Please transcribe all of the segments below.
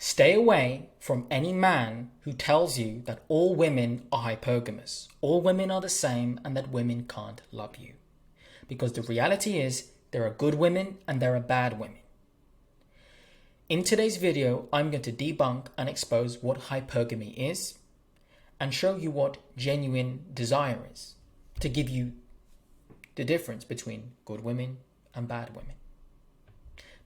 Stay away from any man who tells you that all women are hypergamous, all women are the same, and that women can't love you. Because the reality is, there are good women and there are bad women. In today's video, I'm going to debunk and expose what hypergamy is and show you what genuine desire is, to give you the difference between good women and bad women.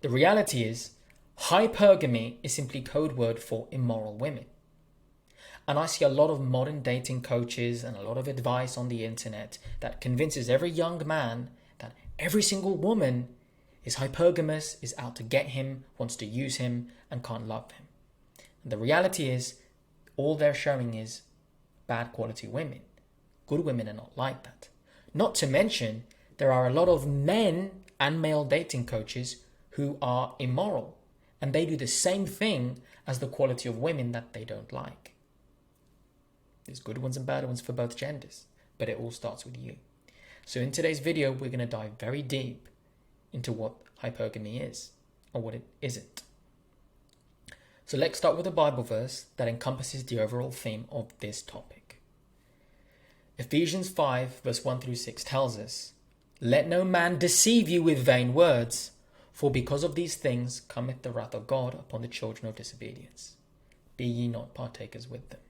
The reality is, hypergamy is simply code word for immoral women. And I see a lot of modern dating coaches and a lot of advice on the internet that convinces every young man that every single woman is hypergamous, is out to get him, wants to use him, and can't love him. And the reality is, all they're showing is bad quality women. Good women are not like that. Not to mention, there are a lot of men and male dating coaches who are immoral. And they do the same thing as the quality of women that they don't like. There's good ones and bad ones for both genders, but it all starts with you. So in today's video, we're going to dive very deep into what hypergamy is or what it isn't. So let's start with a Bible verse that encompasses the overall theme of this topic. Ephesians 5 verse 1 through 6 tells us, "Let no man deceive you with vain words, for because of these things cometh the wrath of God upon the children of disobedience. Be ye not partakers with them."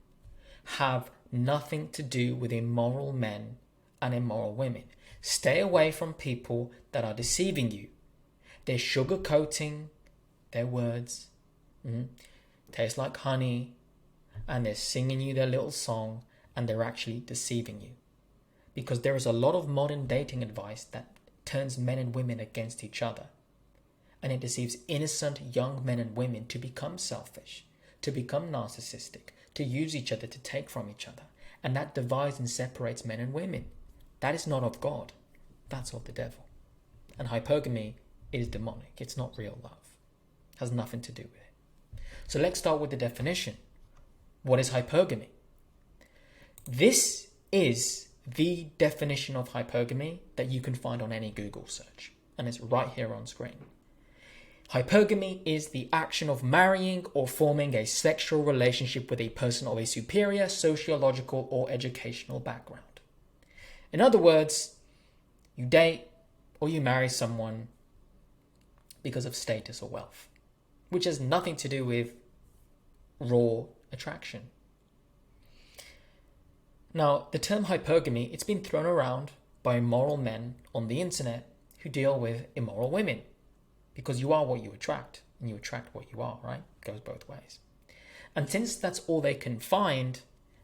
Have nothing to do with immoral men and immoral women. Stay away from people that are deceiving you. They're sugarcoating their words, taste like honey, and they're singing you their little song, and they're actually deceiving you. Because there is a lot of modern dating advice that turns men and women against each other. And it deceives innocent young men and women to become selfish, to become narcissistic, to use each other, to take from each other. And that divides and separates men and women. That is not of God. That's of the devil. And hypergamy is demonic. It's not real love. It has nothing to do with it. So let's start with the definition. What is hypergamy? This is the definition of hypergamy that you can find on any Google search. And it's right here on screen. Hypergamy is the action of marrying or forming a sexual relationship with a person of a superior sociological or educational background. In other words, you date or you marry someone because of status or wealth, which has nothing to do with raw attraction. Now, the term hypergamy, it's been thrown around by immoral men on the internet who deal with immoral women. Because you are what you attract, and you attract what you are, right? It goes both ways. And since that's all they can find,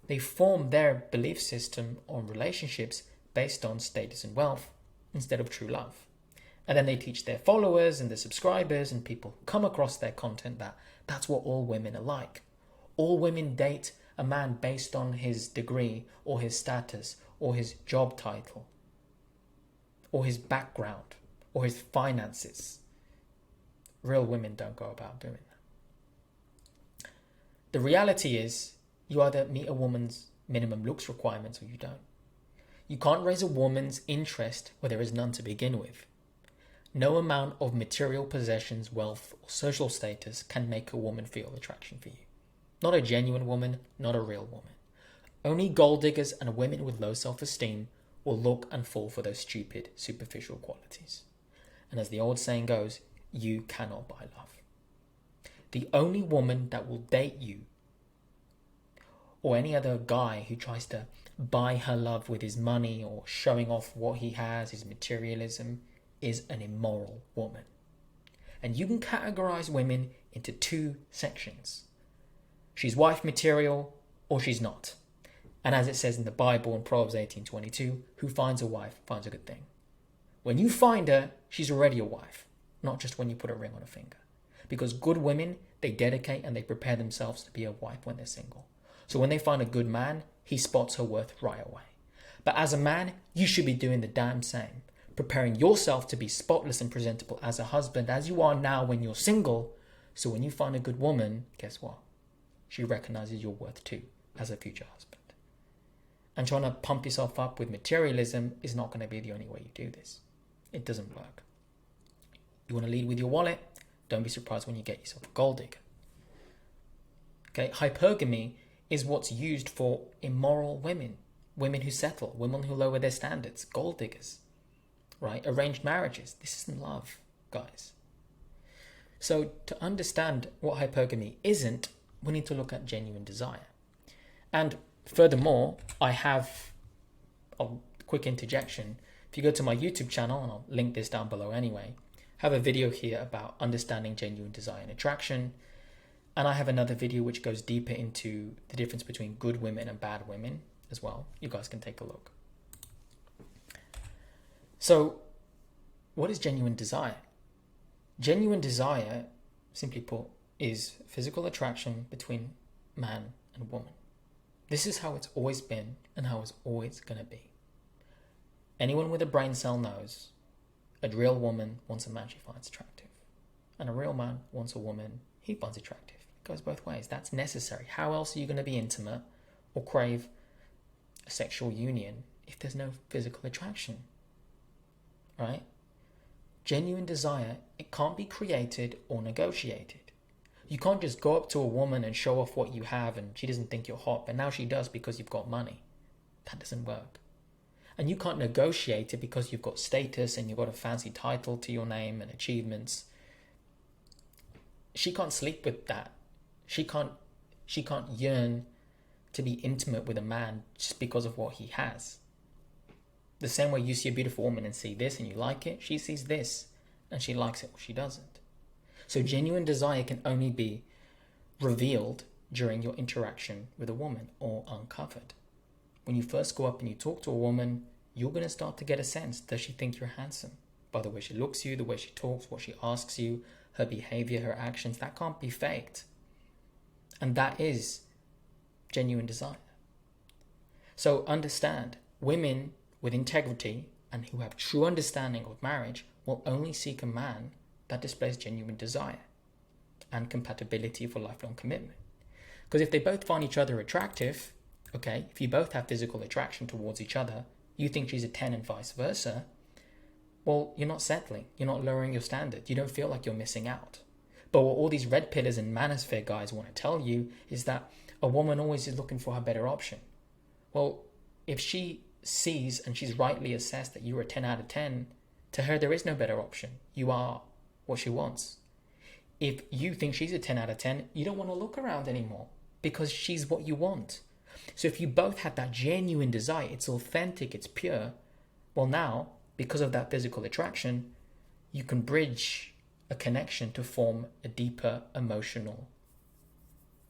they form their belief system on relationships based on status and wealth instead of true love. And then they teach their followers and their subscribers and people who come across their content that that's what all women are like. All women date a man based on his degree or his status or his job title or his background or his finances. Real women don't go about doing that. The reality is, you either meet a woman's minimum looks requirements or you don't. You can't raise a woman's interest where there is none to begin with. No amount of material possessions, wealth, or social status can make a woman feel attraction for you. Not a genuine woman, not a real woman. Only gold diggers and women with low self-esteem will look and fall for those stupid, superficial qualities. And as the old saying goes, you cannot buy love. The only woman that will date you, or any other guy who tries to buy her love with his money or showing off what he has, his materialism, is an immoral woman. And you can categorize women into two sections. She's wife material or she's not. And as it says in the Bible in Proverbs 18:22, who finds a wife finds a good thing. When you find her, she's already a wife. Not just when you put a ring on a finger. Because good women, they dedicate and they prepare themselves to be a wife when they're single. So when they find a good man, he spots her worth right away. But as a man, you should be doing the damn same. Preparing yourself to be spotless and presentable as a husband, as you are now when you're single. So when you find a good woman, guess what? She recognizes your worth too, as a future husband. And trying to pump yourself up with materialism is not going to be the only way you do this. It doesn't work. You want to lead with your wallet? Don't be surprised when you get yourself a gold digger. Okay, hypergamy is what's used for immoral women, women who settle, women who lower their standards, gold diggers, right? Arranged marriages. This isn't love, guys. So to understand what hypergamy isn't, we need to look at genuine desire. And furthermore, I have a quick interjection. If you go to my YouTube channel, and I'll link this down below anyway, I have a video here about understanding genuine desire and attraction. And I have another video which goes deeper into the difference between good women and bad women as well. You guys can take a look. So, what is genuine desire? Genuine desire, simply put, is physical attraction between man and woman. This is how it's always been and how it's always going to be. Anyone with a brain cell knows a real woman wants a man she finds attractive, and a real man wants a woman he finds attractive. It goes both ways. That's necessary. How else are you going to be intimate or crave a sexual union if there's no physical attraction? Right? Genuine desire, it can't be created or negotiated. You can't just go up to a woman and show off what you have and she doesn't think you're hot, but now she does because you've got money. That doesn't work. And you can't negotiate it because you've got status and you've got a fancy title to your name and achievements. She can't sleep with that. She can't yearn to be intimate with a man just because of what he has. The same way you see a beautiful woman and see this and you like it, she sees this and she likes it or she doesn't. So genuine desire can only be revealed during your interaction with a woman or uncovered. When you first go up and you talk to a woman, you're going to start to get a sense, does she think you're handsome? By the way she looks at you, the way she talks, what she asks you, her behavior, her actions, that can't be faked. And that is genuine desire. So understand, women with integrity and who have true understanding of marriage will only seek a man that displays genuine desire and compatibility for lifelong commitment. Because if they both find each other attractive, okay, if you both have physical attraction towards each other, you think she's a 10 and vice versa, well, you're not settling. You're not lowering your standard. You don't feel like you're missing out. But what all these red pillars and manosphere guys want to tell you is that a woman always is looking for her better option. Well, if she sees and she's rightly assessed that you're a 10 out of 10, to her there is no better option. You are what she wants. If you think she's a 10 out of 10, you don't want to look around anymore because she's what you want. So if you both have that genuine desire, it's authentic, it's pure, well now, because of that physical attraction, you can bridge a connection to form a deeper emotional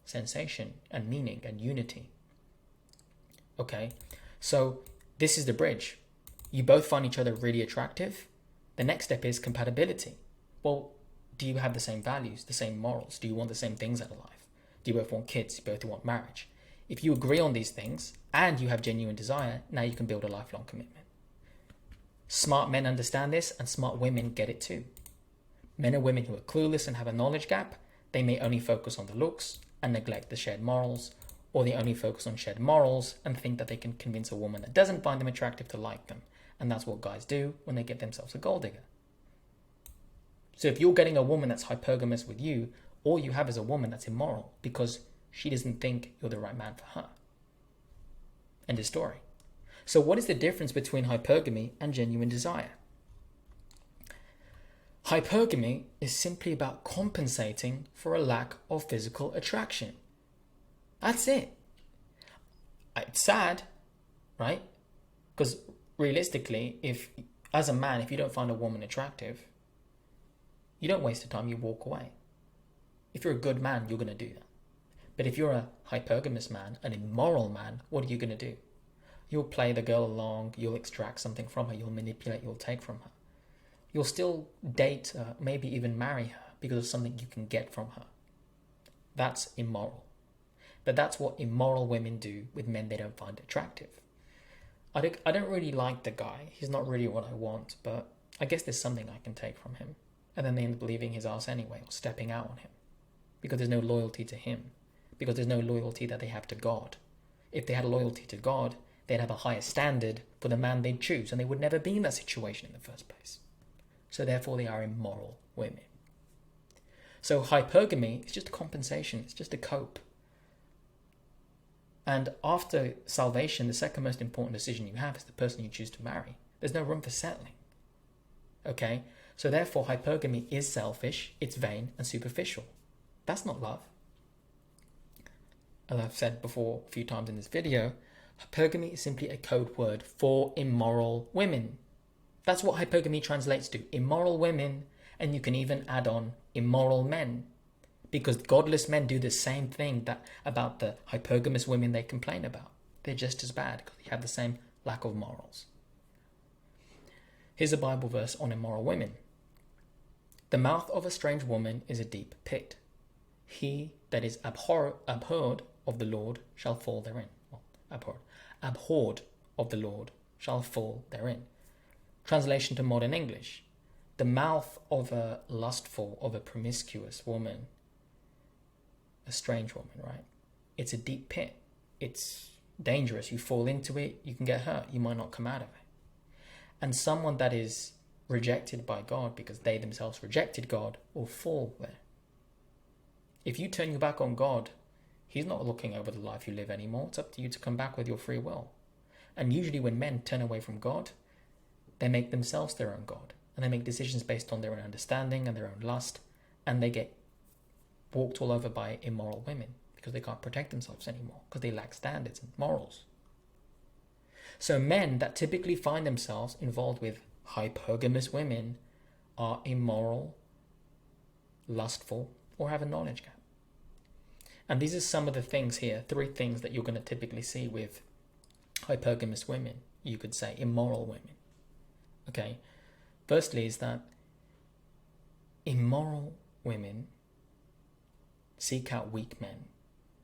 sensation and meaning and unity. Okay, so this is the bridge. You both find each other really attractive. The next step is compatibility. Well, do you have the same values, the same morals? Do you want the same things out of life? Do you both want kids? Do you both want marriage? If you agree on these things and you have genuine desire, now you can build a lifelong commitment. Smart men understand this and smart women get it too. Men and women who are clueless and have a knowledge gap, they may only focus on the looks and neglect the shared morals, or they only focus on shared morals and think that they can convince a woman that doesn't find them attractive to like them. And that's what guys do when they get themselves a gold digger. So if you're getting a woman that's hypergamous with you, all you have is a woman that's immoral because she doesn't think you're the right man for her. End of story. So what is the difference between hypergamy and genuine desire? Hypergamy is simply about compensating for a lack of physical attraction. That's it. It's sad, right? Because realistically, if as a man, if you don't find a woman attractive, you don't waste the time, you walk away. If you're a good man, you're going to do that. But if you're a hypergamous man, an immoral man, what are you going to do? You'll play the girl along, you'll extract something from her, you'll manipulate, you'll take from her. You'll still date, maybe even marry her because of something you can get from her. That's immoral. But that's what immoral women do with men they don't find attractive. I don't really like the guy. He's not really what I want, but I guess there's something I can take from him. And then they end up leaving his ass anyway, or stepping out on him. Because there's no loyalty to him. Because there's no loyalty that they have to God. If they had loyalty to God, they'd have a higher standard for the man they'd choose, and they would never be in that situation in the first place. So therefore they are immoral women. So hypergamy is just a compensation, it's just a cope. And after salvation, the second most important decision you have is the person you choose to marry. There's no room for settling. Okay? So therefore, hypergamy is selfish, it's vain and superficial. That's not love. As I've said before a few times in this video, hypergamy is simply a code word for immoral women. That's what hypergamy translates to, immoral women, and you can even add on immoral men, because godless men do the same thing about the hypergamous women they complain about. They're just as bad because they have the same lack of morals. Here's a Bible verse on immoral women. The mouth of a strange woman is a deep pit. He that is abhorred of the Lord shall fall therein. Well, abhorred of the Lord shall fall therein. Translation to modern English. The mouth of a lustful, of a promiscuous woman, a strange woman, right? It's a deep pit. It's dangerous. You fall into it, you can get hurt. You might not come out of it. And someone that is rejected by God because they themselves rejected God will fall there. If you turn your back on God, He's not looking over the life you live anymore. It's up to you to come back with your free will. And usually when men turn away from God, they make themselves their own God. And they make decisions based on their own understanding and their own lust. And they get walked all over by immoral women because they can't protect themselves anymore because they lack standards and morals. So men that typically find themselves involved with hypergamous women are immoral, lustful, or have a knowledge gap. And these are some of the things here, 3 things that you're going to typically see with hypergamous women. You could say immoral women. Okay. Firstly is that immoral women seek out weak men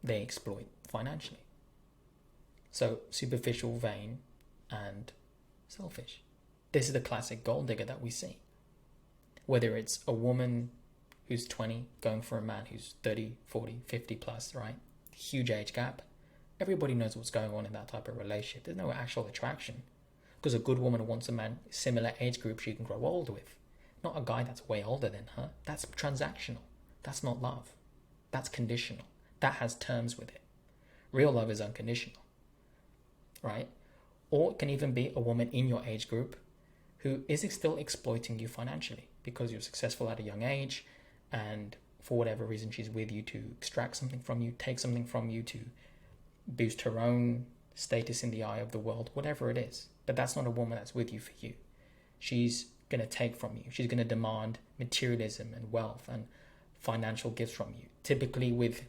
they exploit financially. So superficial, vain, and selfish. This is the classic gold digger that we see. Whether it's a woman who's 20 going for a man who's 30, 40, 50 plus, right? Huge age gap. Everybody knows what's going on in that type of relationship. There's no actual attraction. Because a good woman wants a man similar age group she can grow old with. Not a guy that's way older than her. That's transactional. That's not love. That's conditional. That has terms with it. Real love is unconditional. Right? Or it can even be a woman in your age group who is still exploiting you financially because you're successful at a young age, and for whatever reason she's with you to extract something from you, take something from you to boost her own status in the eye of the world, whatever it is. But that's not a woman that's with you for you. She's going to take from you. She's going to demand materialism and wealth and financial gifts from you. Typically with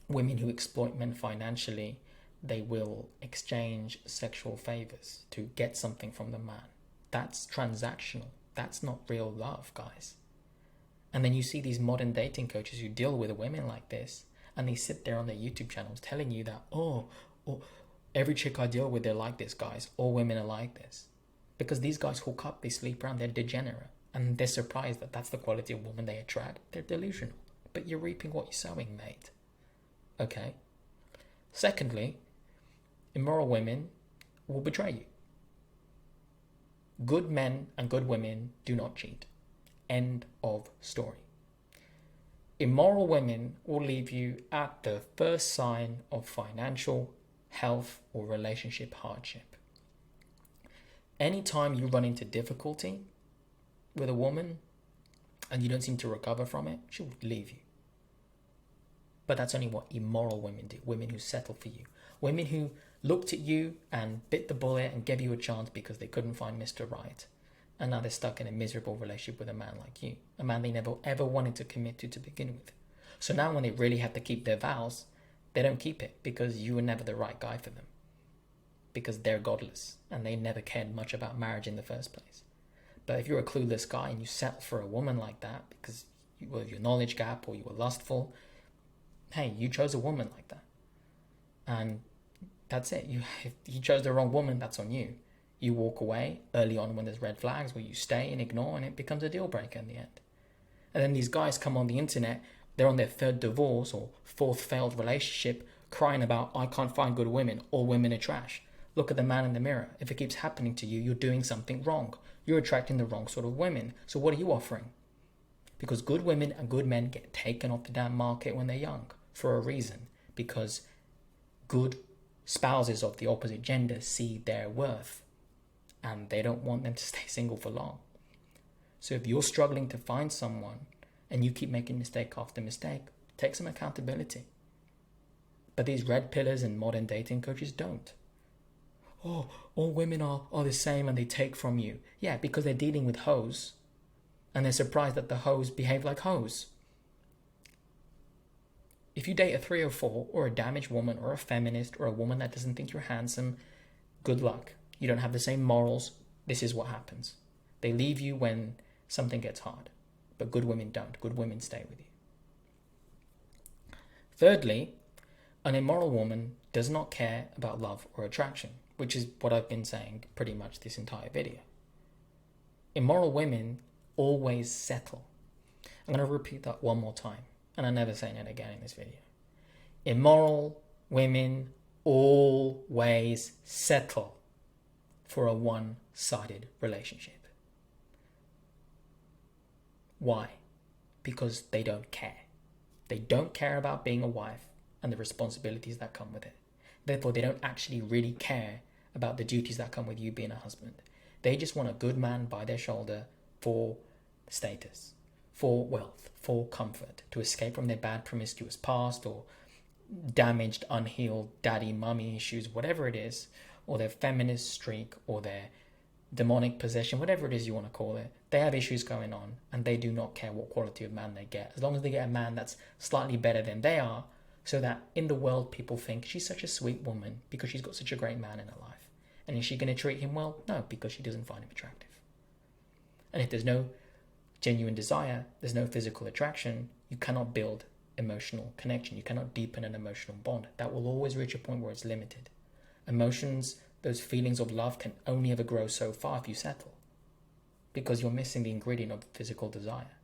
women who exploit men financially, they will exchange sexual favors to get something from the man. That's transactional. That's not real love, guys. And then you see these modern dating coaches who deal with women like this, and they sit there on their YouTube channels telling you that, every chick I deal with, they're like this, guys. All women are like this. Because these guys hook up, they sleep around, they're degenerate. And they're surprised that that's the quality of woman they attract. They're delusional. But you're reaping what you're sowing, mate. Okay? Secondly, immoral women will betray you. Good men and good women do not cheat. End of story. Immoral women will leave you at the first sign of financial, health, or relationship hardship. Anytime you run into difficulty with a woman and you don't seem to recover from it, she will leave you. But that's only what immoral women do. Women who settle for you. Women who looked at you and bit the bullet and gave you a chance because they couldn't find Mr. Right. And now they're stuck in a miserable relationship with a man like you. A man they never ever wanted to commit to begin with. So now when they really have to keep their vows, they don't keep it because you were never the right guy for them. Because they're godless and they never cared much about marriage in the first place. But if you're a clueless guy and you settle for a woman like that because you were your knowledge gap or you were lustful, hey, you chose a woman like that. And that's it. If you chose the wrong woman, that's on you. You walk away early on when there's red flags, where you stay and ignore, and it becomes a deal breaker in the end. And then these guys come on the internet, they're on their 3rd divorce or 4th failed relationship, crying about, I can't find good women, all women are trash. Look at the man in the mirror. If it keeps happening to you, you're doing something wrong. You're attracting the wrong sort of women. So what are you offering? Because good women and good men get taken off the damn market when they're young for a reason. Because good spouses of the opposite gender see their worth, and they don't want them to stay single for long. So if you're struggling to find someone and you keep making mistake after mistake, take some accountability. But these red pillers and modern dating coaches don't. Oh, all women are the same and they take from you. Yeah, because they're dealing with hoes and they're surprised that the hoes behave like hoes. If you date a 304 or a damaged woman or a feminist or a woman that doesn't think you're handsome, good luck. You don't have the same morals. This is what happens. They leave you when something gets hard. But good women don't. Good women stay with you. Thirdly, an immoral woman does not care about love or attraction, which is what I've been saying pretty much this entire video. Immoral women always settle. I'm going to repeat that one more time, and I'm never saying it again in this video. Immoral women always settle for a one-sided relationship. Why? Because they don't care. They don't care about being a wife and the responsibilities that come with it. Therefore, they don't actually really care about the duties that come with you being a husband. They just want a good man by their shoulder for status, for wealth, for comfort, to escape from their bad promiscuous past or damaged, unhealed daddy, mummy issues, whatever it is, or their feminist streak or their demonic possession, whatever it is you want to call it. They have issues going on and they do not care what quality of man they get, as long as they get a man that's slightly better than they are, so that in the world people think she's such a sweet woman because she's got such a great man in her life. And is she going to treat him well? No, because she doesn't find him attractive. And if there's no genuine desire, there's no physical attraction, you cannot build emotional connection. You cannot deepen an emotional bond. That will always reach a point where it's limited. Emotions, those feelings of love, can only ever grow so far if you settle, because you're missing the ingredient of physical desire.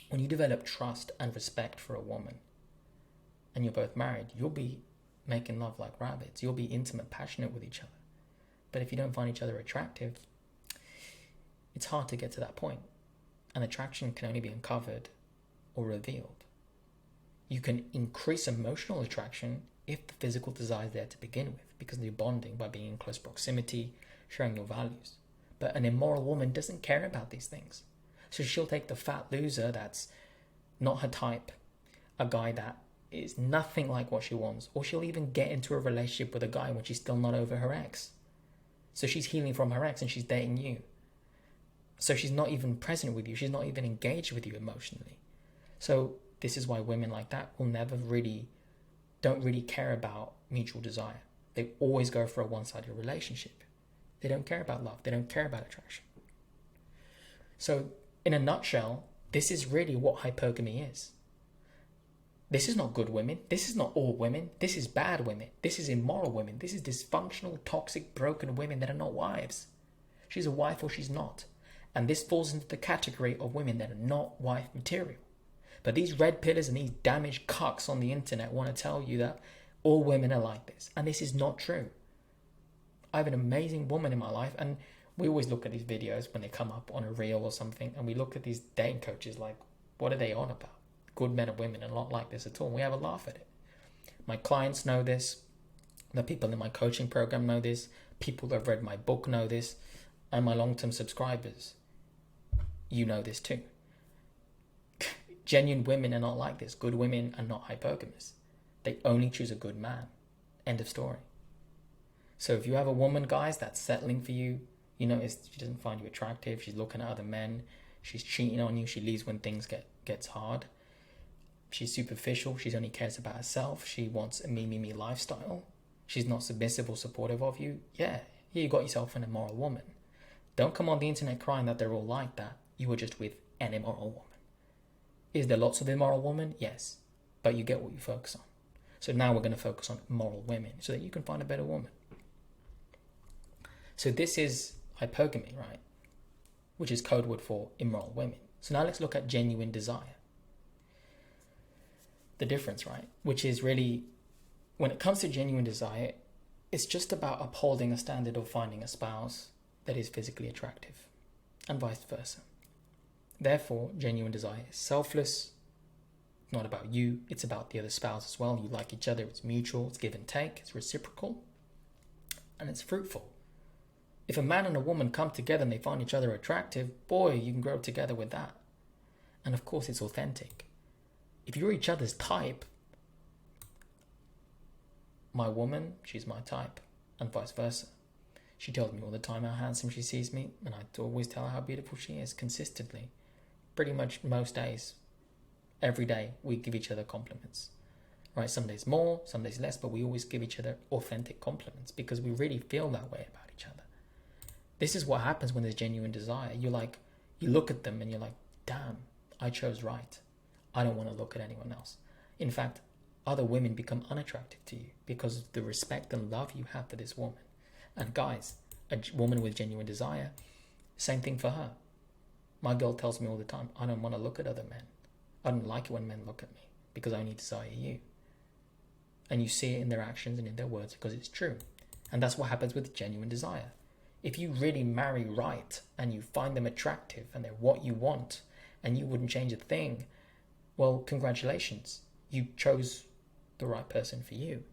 When you develop trust and respect for a woman and you're both married, you'll be making love like rabbits. You'll be intimate, passionate with each other. But if you don't find each other attractive, it's hard to get to that point. And attraction can only be uncovered or revealed. You can increase emotional attraction if the physical desire is there to begin with, because you're bonding by being in close proximity, sharing your values. But an immoral woman doesn't care about these things. So she'll take the fat loser that's not her type, a guy that is nothing like what she wants, or she'll even get into a relationship with a guy when she's still not over her ex. So she's healing from her ex and she's dating you. So she's not even present with you. She's not even engaged with you emotionally. So this is why women like that don't really care about mutual desire. They always go for a one-sided relationship. They don't care about love. They don't care about attraction. So in a nutshell, this is really what hypergamy is. This is not good women. This is not all women. This is bad women. This is immoral women. This is dysfunctional, toxic, broken women that are not wives. She's a wife or she's not. And this falls into the category of women that are not wife material. But these red pillars and these damaged cucks on the internet want to tell you that all women are like this. And this is not true. I have an amazing woman in my life, and we always look at these videos when they come up on a reel or something, and we look at these dating coaches like, what are they on about? Good men and women are not like this at all. We have a laugh at it. My clients know this. The people in my coaching program know this. People that have read my book know this. And my long-term subscribers, you know this too. Genuine women are not like this. Good women are not hypergamous. They only choose a good man. End of story. So if you have a woman, guys, that's settling for you, you notice she doesn't find you attractive, she's looking at other men, she's cheating on you, she leaves when things gets hard, she's superficial, she only cares about herself, she wants a me lifestyle, she's not submissive or supportive of you, yeah, here you got yourself an immoral woman. Don't come on the internet crying that they're all like that. You were just with an immoral woman. Is there lots of immoral women? Yes. But you get what you focus on. So now we're going to focus on immoral women so that you can find a better woman. So this is hypergamy, right? Which is code word for immoral women. So now let's look at genuine desire. The difference, right? Which is really, when it comes to genuine desire, it's just about upholding a standard of finding a spouse that is physically attractive, and vice versa. Therefore, genuine desire is selfless, not about you, it's about the other spouse as well. You like each other, it's mutual, it's give and take, it's reciprocal, and it's fruitful. If a man and a woman come together and they find each other attractive, boy, you can grow together with that. And of course, it's authentic. If you're each other's type, my woman, she's my type, and vice versa. She tells me all the time how handsome she sees me, and I always tell her how beautiful she is consistently. Pretty much most days, every day, we give each other compliments. Right? Some days more, some days less, but we always give each other authentic compliments because we really feel that way about each other. This is what happens when there's genuine desire. You look at them and you're like, damn, I chose right. I don't want to look at anyone else. In fact, other women become unattractive to you because of the respect and love you have for this woman. And guys, a woman with genuine desire, same thing for her. My girl tells me all the time, I don't want to look at other men. I don't like it when men look at me because I only desire you. And you see it in their actions and in their words because it's true. And that's what happens with genuine desire. If you really marry right and you find them attractive and they're what you want and you wouldn't change a thing, well, congratulations. You chose the right person for you.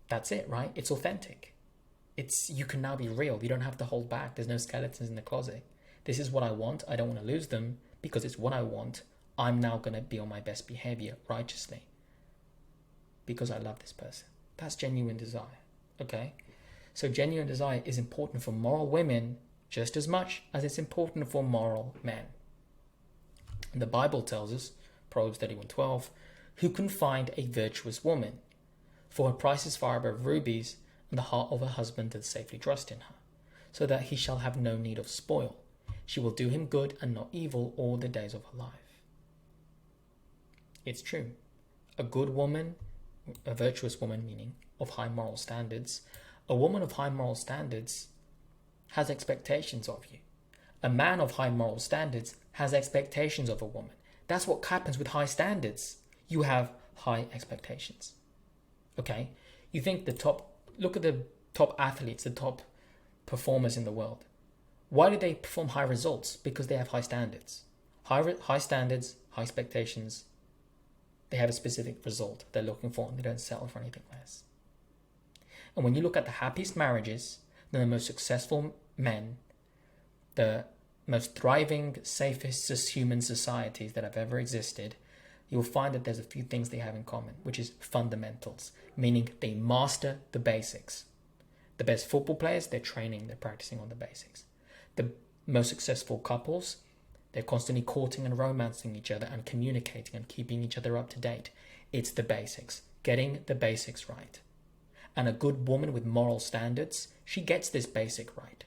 That's it, right? It's authentic. You can now be real. You don't have to hold back. There's no skeletons in the closet. This is what I want. I don't want to lose them because it's what I want. I'm now going to be on my best behavior righteously because I love this person. That's genuine desire, okay? So genuine desire is important for moral women just as much as it's important for moral men. And the Bible tells us, Proverbs 31:12, who can find a virtuous woman? For her price is far above rubies, and the heart of her husband doth safely trust in her, so that he shall have no need of spoil. She will do him good and not evil all the days of her life. It's true. A good woman, a virtuous woman, meaning of high moral standards, a woman of high moral standards has expectations of you. A man of high moral standards has expectations of a woman. That's what happens with high standards. You have high expectations. Okay? You think look at the top athletes, the top performers in the world. Why do they perform high results? Because they have high standards. High standards, high expectations. They have a specific result they're looking for and they don't settle for anything less. And when you look at the happiest marriages, the most successful men, the most thriving, safest human societies that have ever existed, you'll find that there's a few things they have in common, which is fundamentals, meaning they master the basics. The best football players, they're practicing on the basics. The most successful couples, they're constantly courting and romancing each other and communicating and keeping each other up to date. It's the basics, getting the basics right. And a good woman with moral standards, she gets this basic right.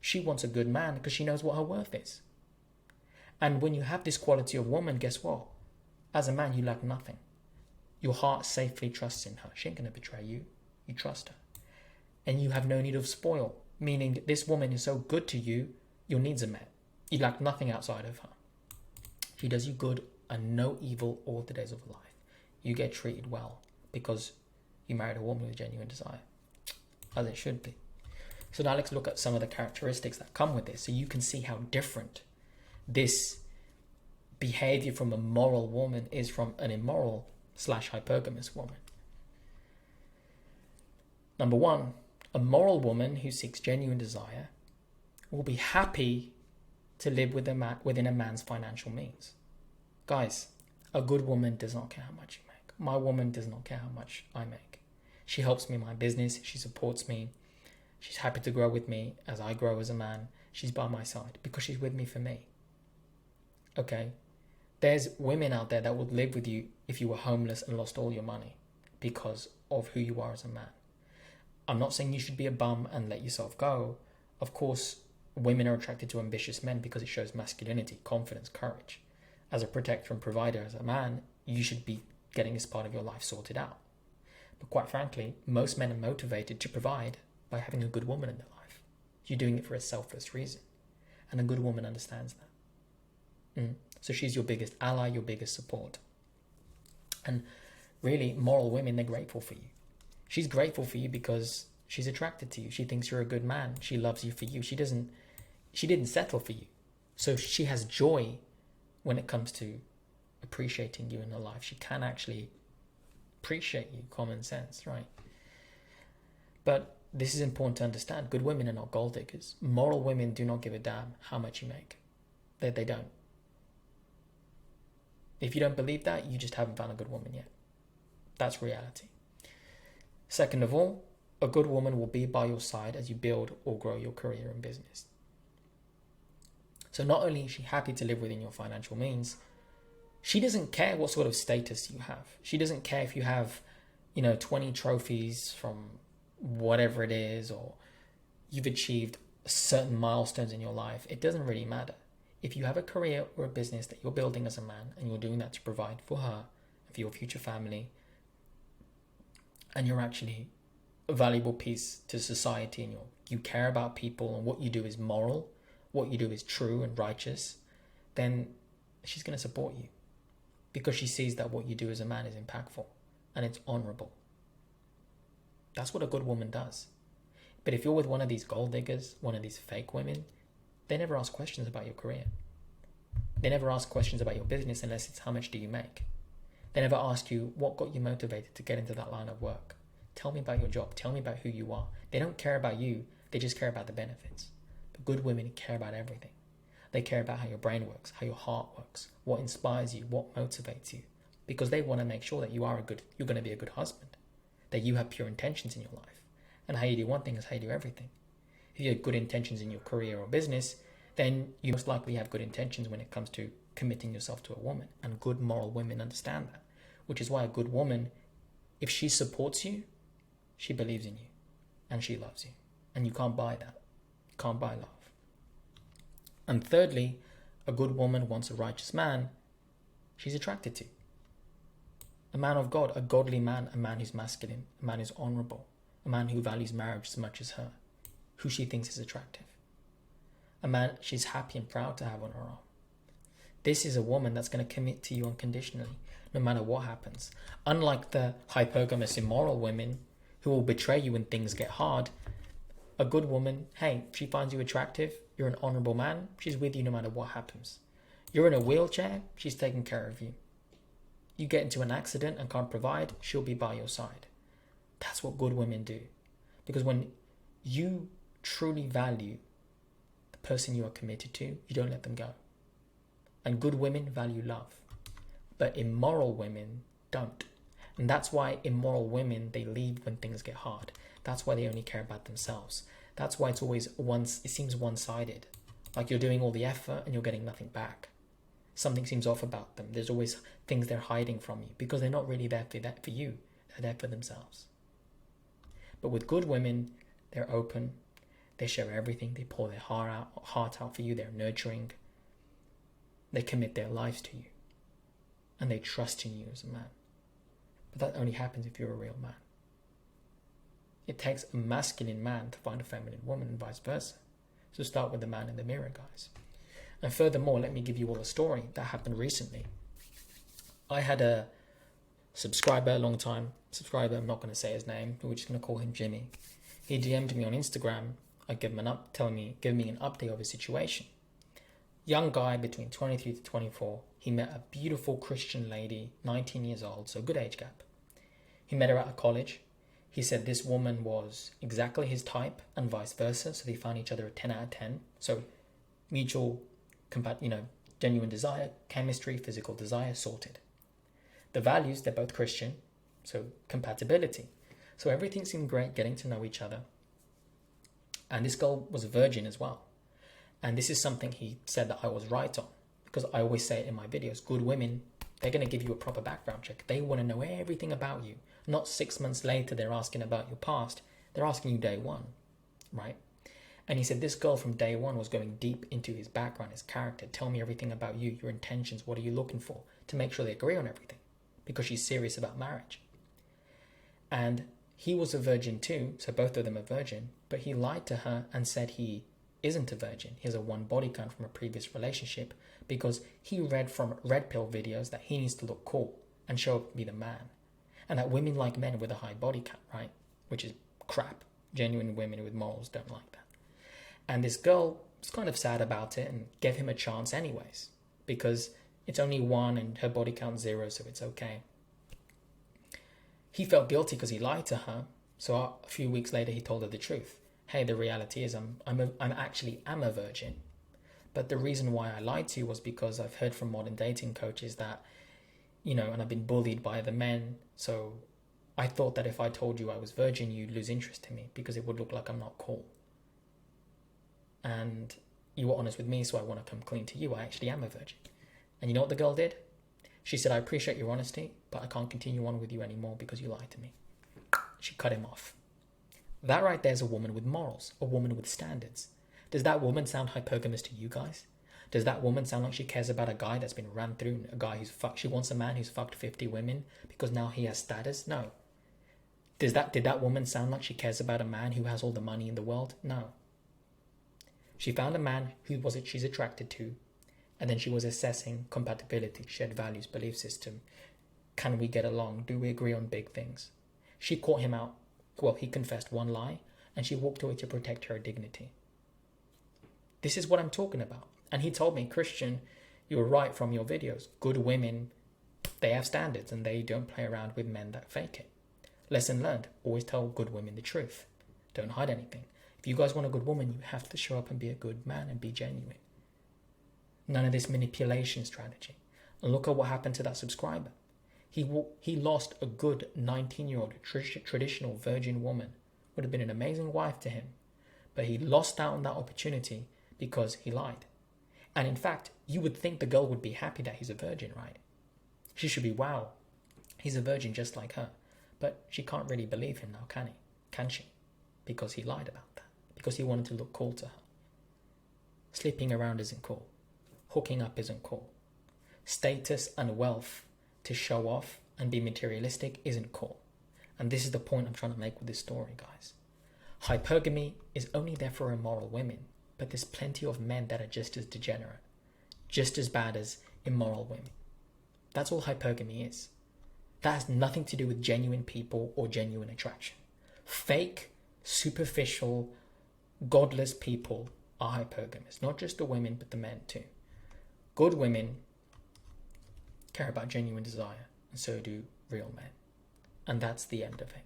She wants a good man because she knows what her worth is. And when you have this quality of woman, guess what? As a man, you lack nothing. Your heart safely trusts in her. She ain't going to betray you. You trust her. And you have no need of spoil, meaning this woman is so good to you, your needs are met. You lack nothing outside of her. She does you good and no evil all the days of her life. You get treated well because you married a woman with genuine desire, as it should be. So now let's look at some of the characteristics that come with this so you can see how different this behavior from a moral woman is from an immoral / hypergamous woman. Number one, a moral woman who seeks genuine desire will be happy to live within a man's financial means. Guys, a good woman does not care how much you make. My woman does not care how much I make. She helps me in my business. She supports me. She's happy to grow with me as I grow as a man. She's by my side because she's with me for me. Okay? There's women out there that would live with you if you were homeless and lost all your money because of who you are as a man. I'm not saying you should be a bum and let yourself go. Of course, women are attracted to ambitious men because it shows masculinity, confidence, courage. As a protector and provider, as a man, you should be getting this part of your life sorted out. But quite frankly, most men are motivated to provide by having a good woman in their life. You're doing it for a selfless reason. And a good woman understands that. So she's your biggest ally, your biggest support. And really, moral women, they're grateful for you. She's grateful for you because she's attracted to you. She thinks you're a good man. She loves you for you. She didn't settle for you. So she has joy when it comes to appreciating you in her life. She can actually appreciate you, common sense, right? But this is important to understand. Good women are not gold diggers. Moral women do not give a damn how much you make. They don't. If you don't believe that, you just haven't found a good woman yet. That's reality. Second of all, a good woman will be by your side as you build or grow your career and business. So not only is she happy to live within your financial means, she doesn't care what sort of status you have. She doesn't care if you have, 20 trophies from whatever it is, or you've achieved certain milestones in your life. It doesn't really matter. If you have a career or a business that you're building as a man, and you're doing that to provide for her and for your future family, and you're actually a valuable piece to society, and you care about people, and what you do is moral, what you do is true and righteous, then she's going to support you, because she sees that what you do as a man is impactful and it's honorable. That's what a good woman does. But if you're with one of these gold diggers, one of these fake women, they never ask questions about your career. They never ask questions about your business unless it's how much do you make. They never ask you what got you motivated to get into that line of work. Tell me about your job. Tell me about who you are. They don't care about you. They just care about the benefits. But good women care about everything. They care about how your brain works, how your heart works, what inspires you, what motivates you. Because they want to make sure that you're going to be a good husband, that you have pure intentions in your life. And how you do one thing is how you do everything. If you have good intentions in your career or business, then you most likely have good intentions when it comes to committing yourself to a woman. And good moral women understand that. Which is why a good woman, if she supports you, she believes in you and she loves you. And you can't buy that. You can't buy love. And thirdly, a good woman wants a righteous man she's attracted to. A man of God, a godly man, a man who's masculine, a man who's honorable, a man who values marriage as much as her, who she thinks is attractive. A man she's happy and proud to have on her arm. This is a woman that's going to commit to you unconditionally, no matter what happens. Unlike the hypergamous, immoral women who will betray you when things get hard, a good woman, hey, if she finds you attractive, you're an honorable man, she's with you no matter what happens. You're in a wheelchair, she's taking care of you. You get into an accident and can't provide, she'll be by your side. That's what good women do. Because when you truly value the person you are committed to, you don't let them go. And good women value love. But immoral women don't. And that's why immoral women, they leave when things get hard. That's why they only care about themselves. That's why it's always it seems one-sided. Like you're doing all the effort and you're getting nothing back. Something seems off about them. There's always things they're hiding from you because they're not really there for you. They're there for themselves. But with good women, they're open. They share everything. They pour their heart out for you. They're nurturing. They commit their lives to you. And they trust in you as a man. But that only happens if you're a real man. It takes a masculine man to find a feminine woman and vice versa. So start with the man in the mirror, guys. And furthermore, let me give you all a story that happened recently. I had a subscriber, a long-time subscriber, I'm not going to say his name, but we're just going to call him Jimmy. He DM'd me on Instagram. I give me an update of his situation. Young guy between 23 to 24. He met a beautiful Christian lady, 19 years old, so good age gap. He met her at a college. He said this woman was exactly his type and vice versa. So they found each other a 10 out of 10. So mutual, genuine desire, chemistry, physical desire, sorted. The values, they're both Christian. So compatibility. So everything seemed great, getting to know each other. And this girl was a virgin as well. And this is something he said that I was right on. Because I always say it in my videos, good women, they're going to give you a proper background check. They want to know everything about you. Not 6 months later, they're asking about your past. They're asking you day one, right? And he said this girl from day one was going deep into his background, his character. Tell me everything about you, your intentions. What are you looking for? To make sure they agree on everything. Because she's serious about marriage. And he was a virgin too, so both of them are virgin. But he lied to her and said he isn't a virgin. He has a one body count from a previous relationship because he read from red pill videos that he needs to look cool and show up to be the man. And that women like men with a high body count, right? Which is crap. Genuine women with morals don't like that. And this girl was kind of sad about it and gave him a chance anyways. Because It's only 1 and her body count's 0, so it's okay. He felt guilty because he lied to her. So a few weeks later, he told her the truth. Hey, the reality is I'm actually a virgin. But the reason why I lied to you was because I've heard from modern dating coaches that, and I've been bullied by the men. So I thought that if I told you I was virgin, you'd lose interest in me because it would look like I'm not cool. And you were honest with me, so I want to come clean to you. I actually am a virgin. And you know what the girl did? She said, I appreciate your honesty, but I can't continue on with you anymore because you lied to me. She cut him off. That right there is a woman with morals, a woman with standards. Does that woman sound hypergamous to you guys? Does that woman sound like she cares about a guy that's been ran through, a guy who's fucked? She wants a man who's fucked 50 women because now he has status? No. Did that woman sound like she cares about a man who has all the money in the world? No. She found a man she's attracted to, and then she was assessing compatibility, shared values, belief system. Can we get along? Do we agree on big things? She caught him out. Well, he confessed one lie, and she walked away to protect her dignity. This is what I'm talking about. And he told me, Christian, you were right from your videos. Good women, they have standards, and they don't play around with men that fake it. Lesson learned, always tell good women the truth. Don't hide anything. If you guys want a good woman, you have to show up and be a good man and be genuine. None of this manipulation strategy. And look at what happened to that subscriber. He lost a good 19-year-old traditional virgin woman. Would have been an amazing wife to him. But he lost out on that opportunity because he lied. And in fact, you would think the girl would be happy that he's a virgin, right? She should be, wow, he's a virgin just like her. But she can't really believe him now, can he? Can she? Because he lied about that. Because he wanted to look cool to her. Sleeping around isn't cool. Hooking up isn't cool. Status and wealth to show off and be materialistic isn't cool. And this is the point I'm trying to make with this story, guys. Hypergamy is only there for immoral women, but there's plenty of men that are just as degenerate, just as bad as immoral women. That's all hypergamy is. That has nothing to do with genuine people or genuine attraction. Fake, superficial, godless people are hypergamous. Not just the women, but the men too. Good women care about genuine desire, and so do real men. And that's the end of it.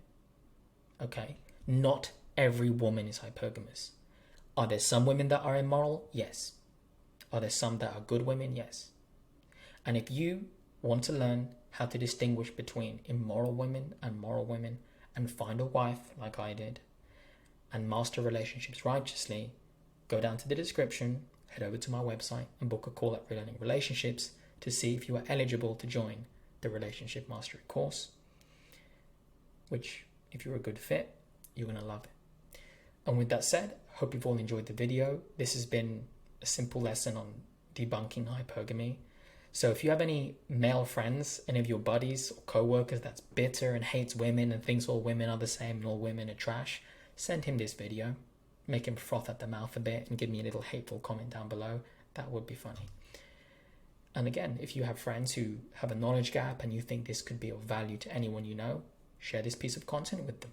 Okay? Not every woman is hypergamous. Are there some women that are immoral? Yes. Are there some that are good women? Yes. And if you want to learn how to distinguish between immoral women and moral women and find a wife like I did and master relationships righteously, go down to the description, head over to my website and book a call at Relearning Relationships to see if you are eligible to join the Relationship Mastery course, which, if you're a good fit, you're going to love it. And with that said, hope you've all enjoyed the video. This has been a simple lesson on debunking hypergamy. So if you have any male friends, any of your buddies or co-workers that's bitter and hates women and thinks all women are the same and all women are trash, send him this video. Make him froth at the mouth a bit and give me a little hateful comment down below. That would be funny. And again, if you have friends who have a knowledge gap and you think this could be of value to anyone you know, share this piece of content with them.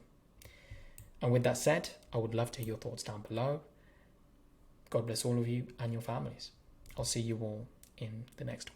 And with that said, I would love to hear your thoughts down below. God bless all of you and your families. I'll see you all in the next one.